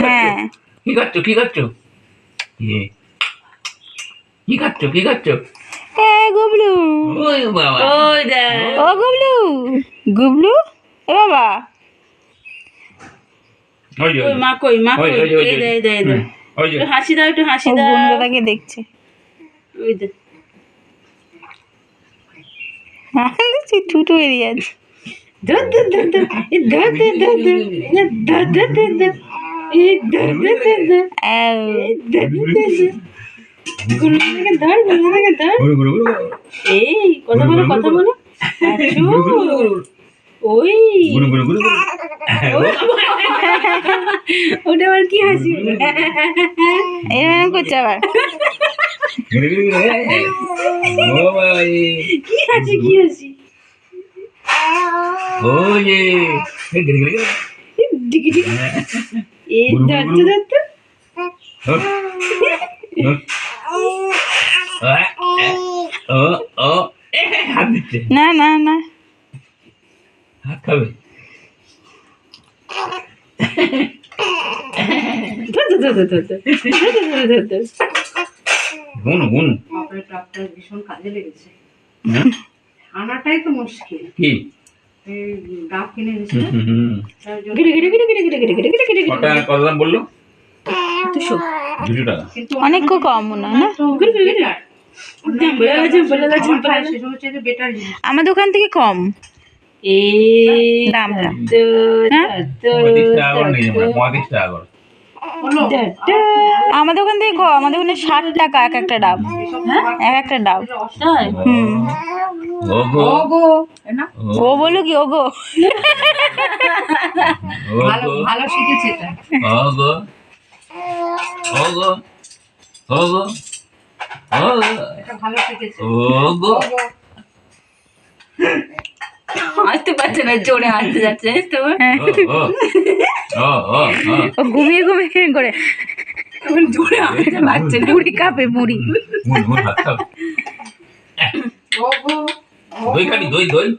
হ্যাঁ কি করছো কি করছো কি খাচ্ছো কি খাচ্ছো? গুবলু ওই বাবা ওই দেখ ও গুবলু গুবলু এ বাবা ওই যে ওই মা কই মা ওই, কই ওই যে, ওই যে। এই দে এই দে এই দে ওই যে একটু হাসি দাও একটু হাসি ও দাও গুনগাদাকে দেখছে ওই দে ঠুটু বেরিয়ে আছে ধর ধর ধর ধর এই ধর ধর ধর ধর এই ধর ধর ধর ধর এই ধর ধর ধর ধর আউ। এই ধর ধর ধর ধর গুলোকে ধর গুলোকে ধর গুরু গুরু গুরু এই কথা বলো কথা বলো আচ্ছা ওই গুরু গুরু গুরু গুরু ওটা আবার কি হাসি এরকম করছে আবার গুরু গুরু গুরু ও ভাই কি হাসি কি হাসি ওই যে গিরি গিরি ডিগি ডিগি এই ধর ধর ধর ও ও হাত দিচ্ছে না না না হাত খাবে ধর ধর ধর ধর ধর ধর ধর ধর গুন গুন বাপরে টপটা ভীষণ কাজে লেগেছে আনাটাই তো মুশকিল কি এই ডাব কিনে এনেছিল তার জন্য গিরি গিরি গিরি গিরি গিরি গিরি গিরি গিরি গিরি কত কত দাম বললো 200 200 টাকা কিন্তু অনেক কম মনে হয় না গিরি গিরি গিরি ঝাম্বলা ঝাম্বলা ঝাম্বলা সেটা হচ্ছে যে বেটার জিনিস আমার দোকান থেকে কম এই দামটা। তো হ্যাঁ? তো 35 টাকা করে নিয়ে যাবো 35 টাকা করে হলো আমার দোকান থেকে কম আমাদের ওখানে 60 টাকা এক একটা ডাব এক একটা ডাব তাই হুম ও গো ওগো না ও বলো কি ও গো ও ভালো গো ভালো শিখেছে এটা ও গো ও গো ও গো ও গো এটা ভালো শিখেছে ও গো ওগো হাসতে পারছে না জোরে হাসতে যাচ্ছে জানিস তো ও ও ও ও ও ঘুমিয়ে ঘুমিয়ে করে জোরে হাসতে পারছে না মুড়ি কাপে মুড়ি মুন মুন হাত খাও ওগো দই খাবি দই দই